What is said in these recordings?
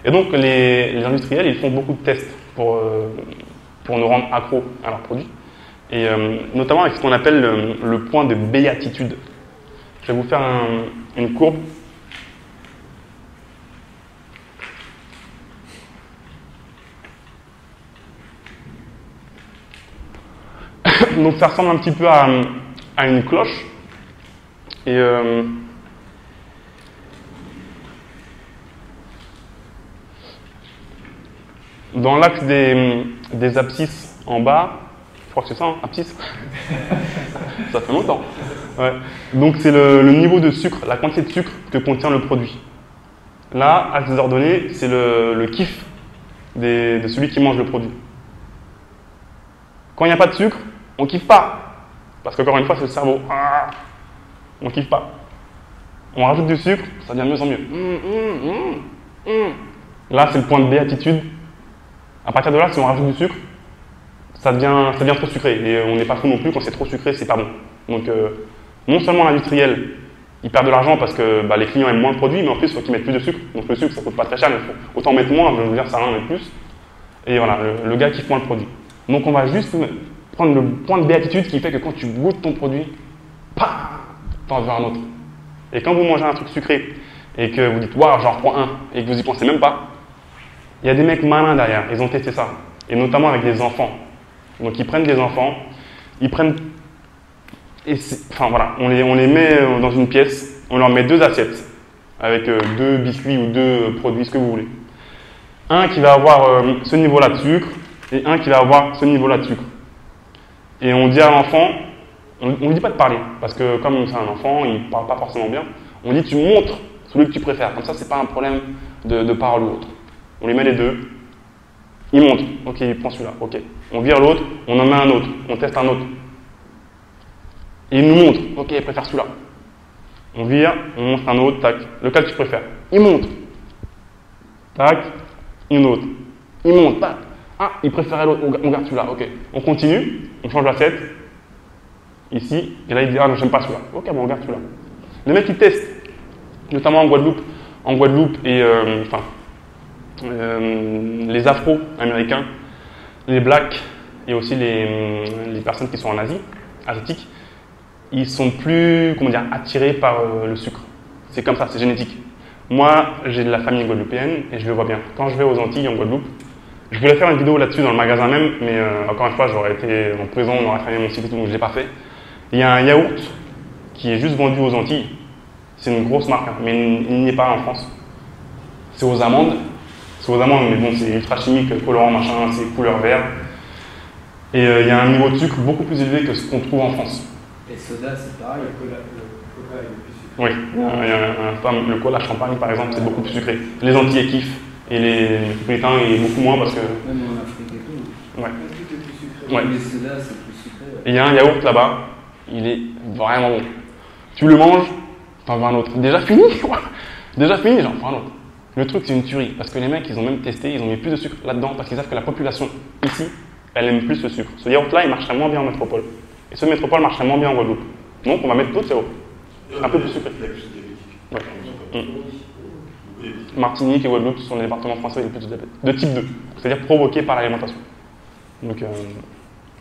Et donc les industriels, ils font beaucoup de tests pour nous rendre accros à leurs produits. Et notamment avec ce qu'on appelle le point de béatitude. Je vais vous faire une courbe. Donc ça ressemble un petit peu à une cloche. Et dans l'axe des abscisses en bas, je crois que c'est ça, hein, abscisse. Ça fait longtemps. Ouais. Donc c'est le niveau de sucre, la quantité de sucre que contient le produit. Là, axe désordonné, c'est le kiff de celui qui mange le produit. Quand il n'y a pas de sucre, on ne kiffe pas. Parce qu'encore une fois, c'est le cerveau. Ah, on ne kiffe pas. On rajoute du sucre, ça devient de mieux en mieux. Là, c'est le point de béatitude. À partir de là, si on rajoute du sucre, ça devient trop sucré. Et on n'est pas fou non plus, quand c'est trop sucré, c'est pas bon. Donc, non seulement l'industriel, il perd de l'argent parce que les clients aiment moins le produit, mais en plus, il faut qu'ils mettent plus de sucre. Donc, le sucre, ça coûte pas très cher, mais il faut autant mettre moins, je veux dire, ça va en mettre plus. Et voilà, le gars kiffe moins le produit. Donc, on va juste prendre le point de béatitude qui fait que quand tu goûtes ton produit, t'en veux un autre. Et quand vous mangez un truc sucré et que vous dites waouh, j'en reprends un et que vous y pensez même pas, il y a des mecs malins derrière, ils ont testé ça. Et notamment avec des enfants. Donc ils prennent des enfants, ils prennent. Enfin voilà, on les met dans une pièce, on leur met 2 assiettes avec 2 biscuits ou 2 produits, ce que vous voulez. Un qui va avoir ce niveau-là de sucre et un qui va avoir ce niveau-là de sucre. Et on dit à l'enfant, on ne lui dit pas de parler, parce que comme c'est un enfant, il ne parle pas forcément bien, on dit tu montres celui que tu préfères, comme ça c'est pas un problème de parole ou autre. On lui met les 2, il montre, ok, il prend celui-là, ok. On vire l'autre, on en met un autre, on teste un autre. Et il nous montre, ok, il préfère celui-là. On vire, on montre un autre, tac, lequel tu préfères. Il montre, tac, une autre. Il montre, tac. Ah, il préférait l'autre, on garde celui-là, ok. On continue, on change l'assiette, ici, et là il dit, ah non, j'aime pas celui-là. Ok, bon, on garde celui-là. Les mecs, ils testent, notamment en Guadeloupe et, les Afro-Américains, les Blacks et aussi les personnes qui sont en Asie, asiatiques, ils sont plus, attirés par le sucre. C'est comme ça, c'est génétique. Moi, j'ai de la famille guadeloupéenne et je le vois bien. Quand je vais aux Antilles, en Guadeloupe, je voulais faire une vidéo là-dessus dans le magasin même, mais encore une fois, j'aurais été en prison, on aurait fermé mon site et tout, donc je ne l'ai pas fait. Il y a un yaourt qui est juste vendu aux Antilles. C'est une grosse marque, hein, mais il n'y est pas en France. C'est aux amandes. C'est aux amandes, mais bon, c'est ultra chimique, colorant, machin, c'est couleur vert. Et il y a un niveau de sucre beaucoup plus élevé que ce qu'on trouve en France. Et soda, c'est pareil, le coca est plus sucré. Oui, le cola champagne, par exemple, c'est beaucoup plus sucré. Les Antillais kiffent, et les métropolitains, beaucoup moins parce que... Même en Afrique et tout. Ouais. C'est plus sucré. Ouais. Les sodas, c'est plus sucré. Ouais. Et il y a un yaourt là-bas, il est vraiment bon. Tu le manges, t'en veux un autre. Déjà fini, quoi. Déjà fini, j'en prends un autre. Le truc, c'est une tuerie, parce que les mecs, ils ont même testé, ils ont mis plus de sucre là-dedans, parce qu'ils savent que la population, ici, elle aime plus le sucre. Ce yaourt-là, il marcherait moins bien en métropole. Et ce métropole marcherait moins bien en Guadeloupe. Donc, on va mettre d'autres yaourts. Un peu plus sucré. Ouais. Martinique et Guadeloupe sont les départements français les plus de diabète. De type 2, c'est-à-dire provoqués par l'alimentation. Donc,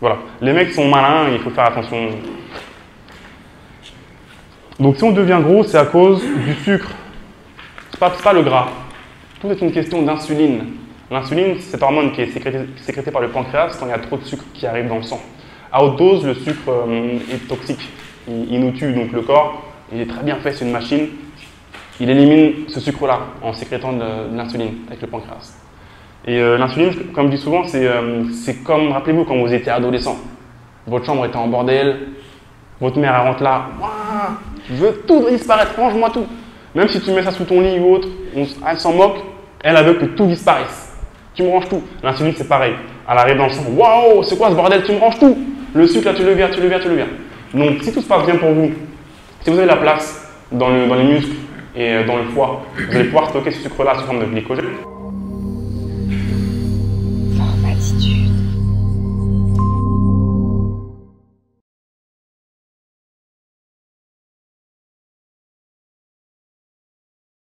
voilà. Les mecs sont malins, il faut faire attention. Donc, si on devient gros, c'est à cause du sucre. C'est pas le gras. Tout est une question d'insuline. L'insuline, c'est cette hormone qui est sécrétée par le pancréas quand il y a trop de sucre qui arrive dans le sang. À haute dose, le sucre est toxique. Il nous tue, donc le corps, il est très bien fait, c'est une machine. Il élimine ce sucre-là en sécrétant de l'insuline avec le pancréas. Et l'insuline, comme je dis souvent, c'est comme, rappelez-vous, quand vous étiez adolescent. Votre chambre était en bordel, votre mère elle rentre là, waouh, je veux tout disparaître, range-moi tout. Même si tu mets ça sous ton lit ou autre, elle s'en moque, elle veut que tout disparaisse. Tu me ranges tout. L'insuline, c'est pareil. Elle arrive dans le sang, waouh, c'est quoi ce bordel, tu me ranges tout. Le sucre, là, tu le vires. Donc, si tout se passe bien pour vous, si vous avez la place dans les muscles et dans le foie, vous allez pouvoir stocker ce sucre-là sous forme de glycogène.